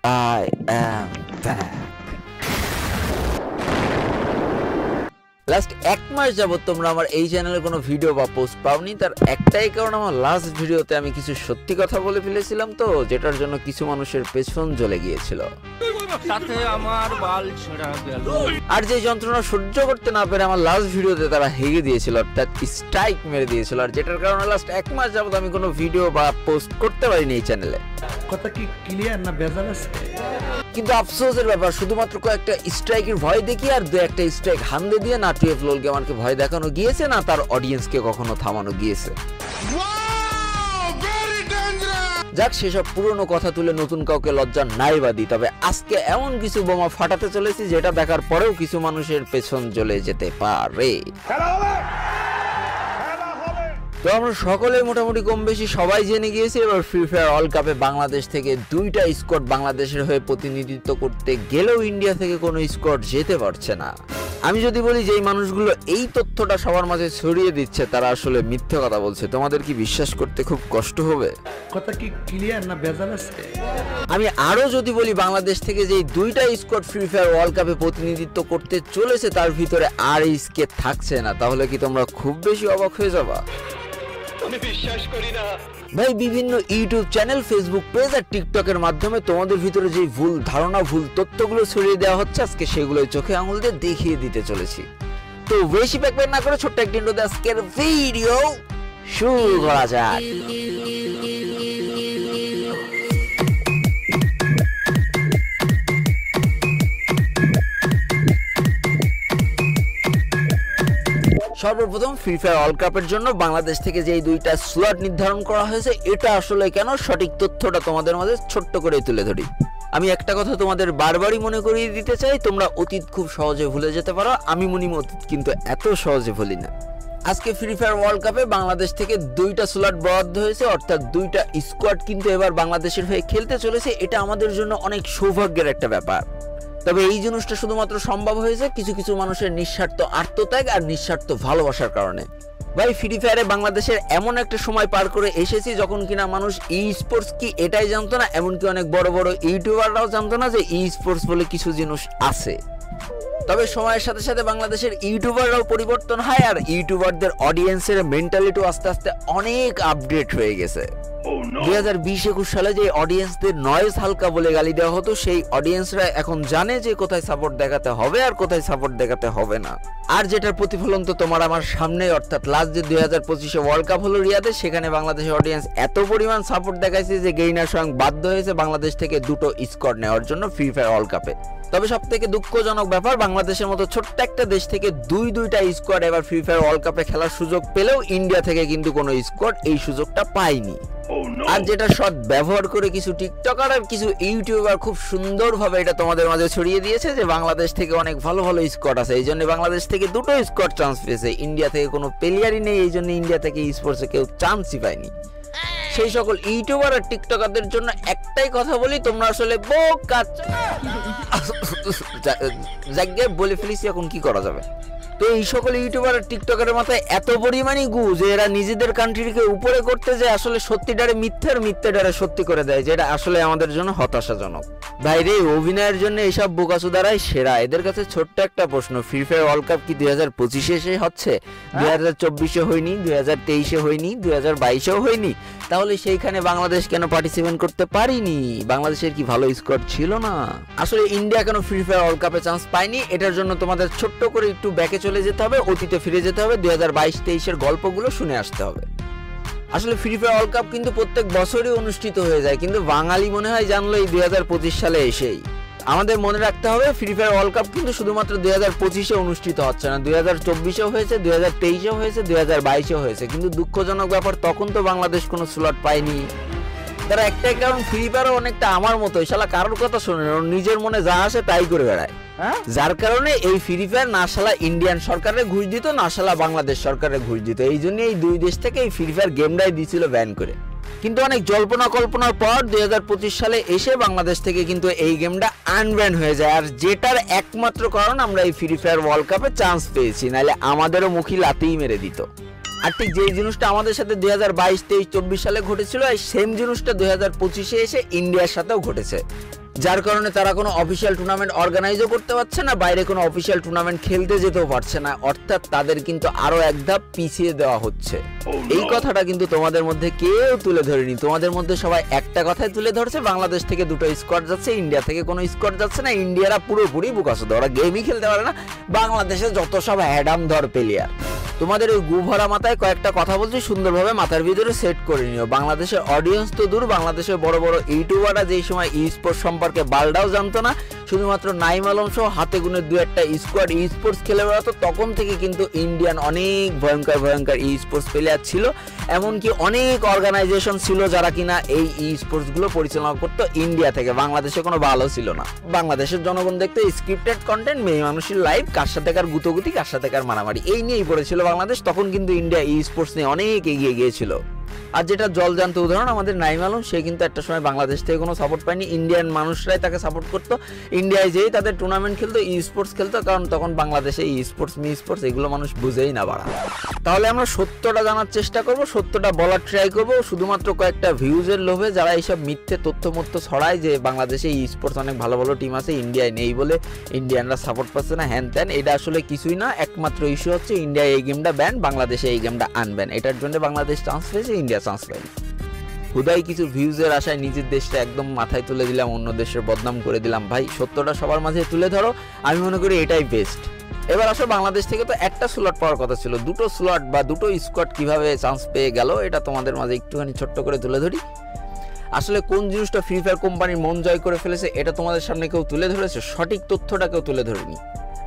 I am back. Last এক মাস যাবত তোমরা আমার এই চ্যানেলে কোনো ভিডিও বা পোস্ট পাওনি, তার একটাই কারণ আমার লাস্ট ভিডিওতে আমি কিছু সত্যি কথা বলে ফেলেছিলাম, তো যেটার জন্য কিছু মানুষের পেছন জ্বলে গিয়েছিল, সাথে আমার বাল ছেঁড়া গেল। আর যে যন্ত্রণা সহ্য করতে না পেরে আমার লাস্ট ভিডিওতে তারা হেগে দিয়েছিল, অর্থাৎ স্ট্রাইক মেরে দিয়েছিল, আর যেটার কারণে লাস্ট এক মাস যাবত আমি কোনো ভিডিও বা পোস্ট করতে পারিনি এই চ্যানেলে। কথা কি ক্লিয়ার না ভেজাল আছে? কিন্তু আফসোসের ব্যাপার, শুধুমাত্র কয়েকটা স্ট্রাইকের ভয় দেখিয়ে আর দু একটা স্ট্রাইক হান্দে দিয়ে না টুয়েলভ লোল গেমারকে ভয় দেখানো গিয়েছে, না তার অডিয়েন্সকে কখনো থামানো গিয়েছে। যাক, সেসব পুরনো কথা তুলে নতুন কাউকে লজ্জা নাই বাদি, তবে আজকে এমন কিছু বোমা ফাটাতে চলেছি যেটা দেখার পরেও কিছু মানুষের পেছন জ্বলে যেতে পারে। তো আমরা সকলে মোটামুটি কম বেশি সবাই জেনে গিয়েছি, এবার ফ্রি ফায়ার ওয়ার্ল্ড কাপে বাংলাদেশ থেকে দুইটা স্কোয়াড বাংলাদেশের হয়ে প্রতিনিধিত্ব করতে গেলেও ইন্ডিয়া থেকে কোনো স্কোয়াড যেতে পারছে না। আমি যদি বলি যে এই মানুষগুলো এই তথ্যটা সবার মাঝে ছড়িয়ে দিচ্ছে, তারা আসলে মিথ্যে কথা বলছে। তোমাদের কি বিশ্বাস করতে খুব কষ্ট হবে? কথা কি ক্লিয়ার না ভেজাল আছে? আমি আরো যদি বলি বাংলাদেশ থেকে যে দুইটা স্কোয়াড ফ্রি ফায়ার ওয়ার্ল্ড কাপে প্রতিনিধিত্ব করতে চলেছে তার ভিতরে আর স্কে থাকছে না, তাহলে কি তোমরা খুব বেশি অবাক হয়ে যাবা? ভাই, বিভিন্ন ইউটিউব চ্যানেল, ফেসবুক পেজ আর টিকটকের মাধ্যমে তোমাদের ভিতরে যে ভুল ধারণা, ভুল তথ্যগুলো ছড়িয়ে দেওয়া হচ্ছে, আজকে সেগুলো চোখে আঙুল দিয়ে দেখিয়ে দিতে চলেছি। তো বেশি প্যাকপ্যাক না করে ছোট্ট একটা ইন্ট্রো দিয়ে আজকের ভিডিও শুরু করা যাক। সর্বপ্রথম ফ্রি ফায়ার ওয়ার্ল্ড কাপের জন্য বাংলাদেশ থেকে যে দুইটা স্লট নির্ধারণ করা হয়েছে, এটা আসলে কেন, সঠিক তথ্যটা তোমাদের মাঝে ছোট্ট করে তুলে ধরি। আমি একটা কথা তোমাদের বারবারই মনে করিয়ে দিতে চাই, তোমরা অতীত খুব সহজে ভুলে যেতে পারো, আমি মনিম অতীত কিন্তু এত সহজে ভুলি না। আজকে ফ্রি ফায়ার ওয়ার্ল্ড কাপে বাংলাদেশ থেকে দুইটা স্লট বরাদ্দ হয়েছে, অর্থাৎ দুইটা স্কোয়াড কিন্তু এবার বাংলাদেশের হয়ে খেলতে চলেছে। এটা আমাদের জন্য অনেক সৌভাগ্যের একটা ব্যাপার। তবে এই জিনিসটা শুধুমাত্র সম্ভব হয়েছে কিছু কিছু মানুষের নিঃস্বার্থ আত্মত্যাগ আর নিঃস্বার্থ ভালোবাসার কারণে। ভাই, ফ্রি ফায়ারে বাংলাদেশের এমন একটা সময় পার করে এসেছি যখন কিনা মানুষ ই স্পোর্টস কি এটাই জানতো না, এমনকি অনেক বড় বড় ইউটিউবাররাও জানতো না যে ই স্পোর্টস বলে কিছু জিনিস আছে। তবে সময়ের সাথে সাথে বাংলাদেশের ইউটিউবাররাও পরিবর্তন হয়, আর ইউটিউবারদের অডিয়েন্সের মেন্টালিটিও আস্তে আস্তে অনেক আপডেট হয়ে গেছে। 2020-21 সালে যে অডিয়েন্সদের নয়েজ হালকা বলে গালি দেওয়া হতো, সেই অডিয়েন্সরা এখন জানে যে কোথায় সাপোর্ট দেখাতে হবে আর কোথায় সাপোর্ট দেখাতে হবে না। আর যেটার প্রতিফলন তো তোমার আমার সামনে, অর্থাৎ লাস্ট যে 2025-এ ওয়ার্ল্ড কাপ হলো রিয়াদে, সেখানে বাংলাদেশের অডিয়েন্স এত পরিমাণ সাপোর্ট দেখাইছে যে গেইনার সঙ্গ বাধ্য হয়েছে বাংলাদেশ থেকে দুটো স্কোয়াড নেওয়ার জন্য ফ্রি ফায়ার ওয়ার্ল্ড কাপে। তবে সব থেকে দুঃখজনক ব্যাপার, বাংলাদেশের মতো ছোট্ট একটা দেশ থেকে দুইটা স্কোয়াড এবার ফ্রি ফায়ার ওয়ার্ল্ড কাপে খেলার সুযোগ পেলেও ইন্ডিয়া থেকে কিন্তু কোনো স্কোয়াড এই সুযোগটা পায়নি। আর যেটা সৎ ব্যবহার করে কিছু টিকটকার আর কিছু ইউটিউবার খুব সুন্দরভাবে এটা তোমাদের মাঝে ছড়িয়ে দিয়েছে যে বাংলাদেশ থেকে অনেক ভালো ভালো স্কোয়াড আছে, এই জন্য বাংলাদেশ থেকে দুটো স্কোয়াড চান্স পেয়েছে, ইন্ডিয়া থেকে কোনো প্লেয়ারই নেই, এই জন্য ইন্ডিয়া থেকে স্পোর্টসে কেউ চান্সই পায়নি। সেই সকল ইউটিউবার আর টিকটকারদের জন্য একটাই কথা বলি, তোমরা আসলে বোকা। জায়গায় বলে ফেলিছি, এখন কি করা যাবে? তো এই সকল ইউটিউবার আর টিকটকারের মাথায় এত পরিমাণই গু যে এরা নিজেদের কান্ট্রিকে উপরে করতে যায় আসলে সত্যিটারে মিথ্যার, মিথ্যাটারে সত্যি করে দেয়, যেটা আসলে আমাদের জন্য হতাশাজনক। ভাইরে, অভিনয়ের জন্য এইসব বোকাচোদারাই সেরা। এদের কাছে ছোট্ট একটা প্রশ্ন, ফ্রি ফায়ার ওয়ার্ল্ড কাপ কি 2025-এ এসে হচ্ছে? 2024-এ হয়নি, 2023-এ হয়নি, 2022-এও হয়নি, তাহলে সেইখানে বাংলাদেশ কেন পার্টিসিপেট করতে পারিনি? বাংলাদেশের কি ভালো স্কোয়াড ছিল না? আসলে ইন্ডিয়া কেন ফ্রি ফায়ার ওয়ার্ল্ড কাপে চান্স পায়নি, এটার জন্য তোমাদের ছোট্ট করে একটু ব্যাকে চলে যেতে হবে, অতীতে ফিরে যেতে হবে, 2022-23-এর গল্পগুলো শুনে আসতে হবে। আসলে ফ্রি ফায়ার ওয়ার্ল্ড কাপ কিন্তু প্রত্যেক বছরই অনুষ্ঠিত হয়ে যায়, কিন্তু বাঙালি মনে হয় জানলো এই 2025 সালে এসেই। আমাদের মনে রাখতে হবে ফ্রি ফায়ার ওয়ার্ল্ড কাপ কিন্তু শুধুমাত্র 2025-এ অনুষ্ঠিত হচ্ছে না, 2024-এও হয়েছে, 2023-এও হয়েছে, 2022-এও হয়েছে, কিন্তু দুঃখজনক ব্যাপার তখন তো বাংলাদেশ কোনো স্লট পায়নি। তারা একটাই কারণ, ফ্রি ফায়ারও অনেকটা আমার মতোই, শালা কারোর কথা শোনে না, নিজের মনে যা আসে তাই করে বেড়ায়, যার কারণে এই ফ্রি ফায়ার না শালা ইন্ডিয়ান সরকারের ঘুষ দিত, না শালা বাংলাদেশ সরকারের ঘুষ দিত, এই জন্য এই দুই দেশ থেকে এই ফ্রি ফায়ার গেমটাই দিয়েছিল ব্যান করে। কিন্তু অনেক জল্পনা কল্পনার পর 2025 সালে এসে বাংলাদেশ থেকে কিন্তু এই গেমটা আনব্যান হয়ে যায়, আর যেটার একমাত্র কারণ আমরা এই ফ্রি ফায়ার ওয়ার্ল্ড কাপে চান্স পেয়েছি, নাহলে আমাদেরও মুখী লাতেই মেরে দিত। আর ঠিক যে জিনিসটা আমাদের সাথে 2022, 23, 24 সালে ঘটেছিল, এই সেম জিনিসটা 2025-এ এসে ইন্ডিয়ার সাথেও ঘটেছে। যার কারণে তারা কোনো অফিসিয়াল টুর্নামেন্ট অর্গানাইজও করতে পারছে না, বাইরে কোনো অফিসিয়াল টুর্নামেন্ট খেলতে যেতেও পারছে না, অর্থাৎ তাদের কিন্তু আরো এক ধাপ পিছিয়ে দেওয়া হচ্ছে। এই কথাটা কিন্তু তোমাদের মধ্যে কেউ তুলে ধরেনি, তোমাদের মধ্যে সবাই একটা কথাই তুলে ধরছে, বাংলাদেশ থেকে দুটো স্কোয়াড যাচ্ছে, ইন্ডিয়া থেকে কোনো স্কোয়াড যাচ্ছে না, ইন্ডিয়ারা পুরোপুরি বুকাসোদা, ওরা গেমই খেলতে পারে না, বাংলাদেশে যত সব অ্যাডাম ধর প্লেয়ার। তোমাদের ওই গু ভরা মাথায় কয়েকটা কথা বলছি, সুন্দরভাবে মাথার ভিতরে সেট করে নিও। বাংলাদেশের অডিয়েন্স তো দূর, বাংলাদেশের বড় বড় ইউটিউবাররা যেই সময় ই স্পোর্টস সম্পর্কে বালডাও জানতো না, শুধুমাত্র নাইম আলম সহ হাতে গুনে দু একটা স্কোয়াড ই স্পোর্টস খেলে বেড়াতো, তখন থেকে কিন্তু ইন্ডিয়ান অনেক ভয়ঙ্কর ভয়ঙ্কর ই স্পোর্টস প্লেয়ার ছিল, এমনকি অনেক অর্গানাইজেশন ছিল যারা কিনা এই ই স্পোর্টসগুলো পরিচালনা করতো ইন্ডিয়া থেকে। বাংলাদেশে কোনো ভালো ছিল না, বাংলাদেশের জনগণ দেখতো স্ক্রিপ্টেড কন্টেন্ট, মেয়ে মানুষের লাইভ, কার সাথে কার গুতোগুতি, কার সাথে কার মারামারি, এই নিয়েই পড়েছিল বাংলাদেশ। তখন কিন্তু ইন্ডিয়া ই স্পোর্টস নিয়ে অনেক এগিয়ে গিয়েছিল। আর যেটা জলজান্ত উদাহরণ আমাদের নাইম আলম, সে কিন্তু একটা সময় বাংলাদেশ থেকে কোনো সাপোর্ট পায়নি, ইন্ডিয়ান মানুষরাই তাকে সাপোর্ট করতো, ইন্ডিয়ায় যেই তাদের টুর্নামেন্ট খেলতো, ই স্পোর্টস খেলতো, কারণ তখন বাংলাদেশে ই স্পোর্টস মি স্পোর্টস এগুলো মানুষ বুঝেই না বাড়া। তাহলে আমরা সত্যটা জানার চেষ্টা করব, সত্যটা বলার ট্রাই করব, শুধুমাত্র কয়েকটা ভিউজের লোভে যারা এইসব মিথ্যে তথ্য ছড়ায় যে বাংলাদেশে ই স্পোর্টস অনেক ভালো ভালো টিম আছে, ইন্ডিয়ায় নেই বলে ইন্ডিয়ানরা সাপোর্ট পাচ্ছে না, হ্যান ত্যান। এটা আসলে কিছুই না, একমাত্র ইস্যু হচ্ছে ইন্ডিয়ায় এই গেমটা ব্যান, বাংলাদেশে এই গেমটা আনব্যান। এটার জন্য বাংলাদেশ চান্স পেয়েছে, ইন্ডিয়া চান্স পায়নি। হুদাই কিছু ভিউজের আশায় নিজের দেশটা একদম মাথায় তুলে দিলাম, অন্য দেশের বদনাম করে দিলাম। ভাই সত্যটা সবার মাঝে তুলে ধরো, আমি মনে করি এটাই বেস্ট। এবার আসলে বাংলাদেশ থেকে তো একটা স্লট পাওয়ার কথা ছিল, দুটো স্লট বা দুটো স্কোয়াড কিভাবে চান্স পেয়ে গেল এটা তোমাদের মাঝে একটুখানি ছোট্ট করে তুলে ধরি। আসলে কোন জিনিসটা ফ্রি ফায়ার কোম্পানির মন জয় করে ফেলেছে এটা তোমাদের সামনে কেউ তুলে ধরেছে, সঠিক তথ্যটা কেউ তুলে ধরেনি।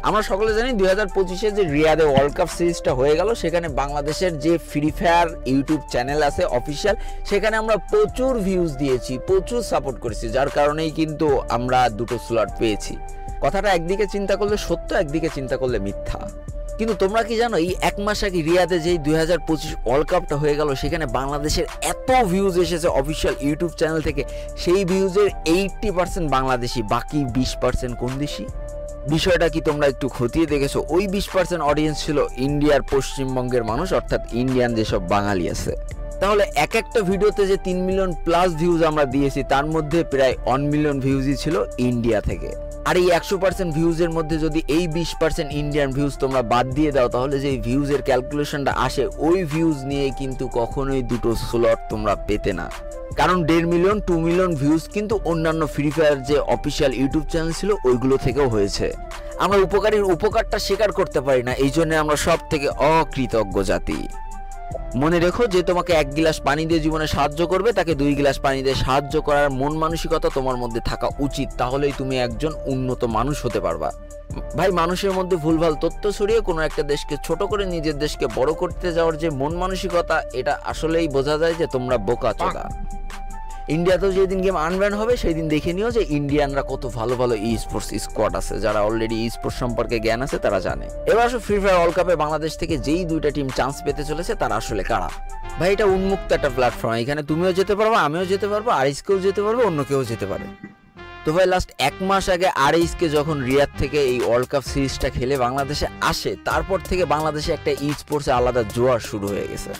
আমরা সকলে জানি 2025-এ যে রিয়াদে ওয়ার্ল্ড কাপ সিরিজটা হয়ে গেল, সেখানে বাংলাদেশের যে ফ্রি ফায়ার ইউটিউব চ্যানেল আছে অফিসিয়াল, সেখানে আমরা প্রচুর ভিউজ দিয়েছি, প্রচুর সাপোর্ট করেছি, যার কারণেই কিন্তু আমরা দুটো স্লট পেয়েছি। কথাটা একদিকে চিন্তা করলে সত্য, একদিকে চিন্তা করলে মিথ্যা। কিন্তু তোমরা কি জানো, এই এক মাস আগে রিয়াদে যেই 2025 ওয়ার্ল্ড কাপটা হয়ে গেল, সেখানে বাংলাদেশের এত ভিউজ এসেছে অফিসিয়াল ইউটিউব চ্যানেল থেকে, সেই ভিউজের 80% বাংলাদেশি, বাকি 20% কোন দেশি? বিষয়টা কি তোমরা একটু খতিয়ে দেখেছো? ওই 20% অডিয়েন্স ছিল ইন্ডিয়ার পশ্চিমবঙ্গের মানুষ, অর্থাৎ ইন্ডিয়ান যেসব বাঙালি আছে। তাহলে এক একটা ভিডিওতে যে 3 মিলিয়ন প্লাস ভিউজ আমরা দিয়েছি, তার মধ্যে প্রায় 1 মিলিয়ন ভিউজই ছিল ইন্ডিয়া থেকে। আর এই 100% ভিউজের মধ্যে যদি এই 20% ইন্ডিয়ান ভিউজ তোমরা বাদ দিয়ে দাও, তাহলে যে ভিউজের ক্যালকুলেশনটা আসে, ওই ভিউজ নিয়ে কিন্তু কখনোই দুটো স্লট তোমরা পেতে না। কারণ 1.5 মিলিয়ন 2 মিলিয়ন ভিউজ কিন্তু অন্যান্য ফ্রি ফায়ার যে অফিসিয়াল ইউটিউব চ্যানেল ছিল ওইগুলো থেকেও হয়েছে। আমরা উপকারীর উপকারটা স্বীকার করতে পারি না, এই জন্য আমরা সব থেকে অকৃতজ্ঞ জাতি। মনে রেখো, যে তোমাকে 1 গিলাস পানি দিয়ে জীবনে সাহায্য করবে, তাকে 2 গিলাস পানি দিয়ে সাহায্য করার মন মানসিকতা তোমার মধ্যে থাকা উচিত, তাহলেই তুমি একজন উন্নত মানুষ হতে পারবা। ভাই, মানুষের মধ্যে ভুলভাল তথ্য ছড়িয়ে কোনো একটা দেশকে ছোট করে নিজের দেশকে বড় করতে যাওয়ার যে মন মানসিকতা, এটা আসলেই বোঝা যায় যে তোমরা বোকাচোদা। ইন্ডিয়াতেও যেদিন গেম আনব্যান হবে সেই দিন দেখে নিও যে ইন্ডিয়ানরা কত ভালো ভালো ই স্পোর্টস স্কোয়াড আছে, যারা অলরেডি ই স্পোর্টস সম্পর্কে জ্ঞান আছে তারা জানে। এবার আসলে ফ্রি ফায়ার ওয়ার্ল্ড কাপে বাংলাদেশ থেকে যেই দুইটা টিম চান্স পেতে চলেছে তারা আসলে কারা? ভাই, এটা উন্মুক্ত একটা প্ল্যাটফর্ম, এখানে তুমিও যেতে পারবো, আমিও যেতে পারবো, আরিসকেও যেতে পারবো, অন্য কেউ যেতে পারে। তো ভাই, লাস্ট 1 মাস আগে আরিসকে যখন রিয়াদ থেকে এই ওয়ার্ল্ড কাপ সিরিজটা খেলে বাংলাদেশে আসে, তারপর থেকে বাংলাদেশে একটা ই স্পোর্টসে আলাদা জোয়ার শুরু হয়ে গেছে।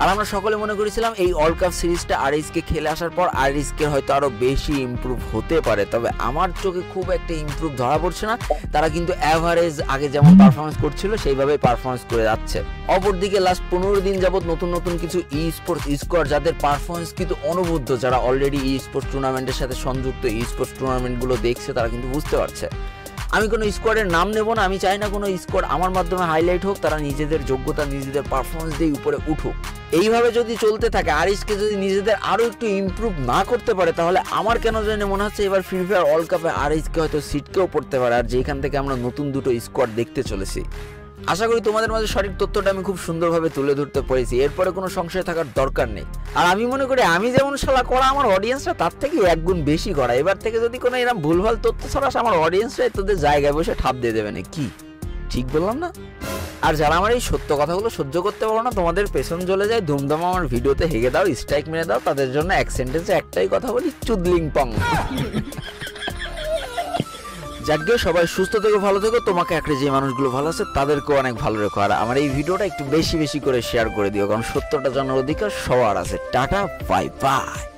আর আমরা সকলে মনে করেছিলাম এই ওয়ার্ল্ড কাপ সিরিজটা আরিসকে খেলে আসার পর আরিসকে হয়তো আরো বেশি ইমপ্রুভ হতে পারে, তবে আমার চোখে খুব একটা ইমপ্রুভ ধরা পড়ছে না। তারা কিন্তু অ্যাভারেজ আগে যেমন পারফরমেন্স করছিল সেইভাবেই পারফরমেন্স করে যাচ্ছে। অপরদিকে লাস্ট 15 দিন যাবত নতুন নতুন কিছু ই স্পোর্টস স্কোয়াড, যাদের পারফরমেন্স কিন্তু অনবদ্য, যারা অলরেডি ই স্পোর্টস টুর্নামেন্টের সাথে সংযুক্ত, ই স্পোর্টস টুর্নামেন্টগুলো দেখছে, তারা কিন্তু বুঝতে পারছে। আমি কোনো স্কোয়াডের নাম নেব না, আমি চাই না কোনো স্কোয়াড আমার মাধ্যমে হাইলাইট হোক, তারা নিজেদের যোগ্যতা নিজেদের পারফরমেন্স দিয়ে উপরে উঠুক। এইভাবে যদি চলতে থাকে, আরিসকে যদি নিজেদের আরো একটু ইমপ্রুভ না করতে পারে, তাহলে আমার কেন জানি মনে হচ্ছে এবার ফ্রি ফায়ার ওয়ার্ল্ড কাপে আরিসকে হয়তো সিটকেও পড়তে পারে, আর যেখান থেকে আমরা নতুন দুটো স্কোয়াড দেখতে চলেছি। আশা করি তোমাদের মাঝে সঠিক তথ্যটা আমি খুব সুন্দরভাবে তুলে ধরতে পেরেছি, এরপরে কোনো সংশয় থাকার দরকার নেই। আর আমি মনে করি আমি যেমন শালা করা, আমার অডিয়েন্সরা তার থেকে 1 গুণ বেশি করা। এবার থেকে যদি কোনো এরকম ভুলভাল তথ্য ছড়াস, আমার অডিয়েন্সরাই তোদের জায়গায় বসে ঠাপ দিয়ে দেবে না। কি ঠিক বললাম না? আর যারা আমার এই সত্য কথাগুলো সহ্য করতে পারো না, তোমাদের পেছন চলে যায়, ধুমধাম আমার ভিডিওতে হেগে দাও, স্ট্রাইক মেরে দাও, তাদের জন্য এক সেন্টেন্সে একটাই কথা বলি, চুদলিং পং। যাকে সবাই সুস্থ থেকো, ভালো থেকো, তোমাকে একটা যে মানুষগুলো ভালো আছে তাদেরকেও অনেক ভালো রেখো। আর আমার এই ভিডিওটা একটু বেশি বেশি করে শেয়ার করে দিও, কারণ সত্যটা জানার অধিকার সবার আছে। Tata, bye bye.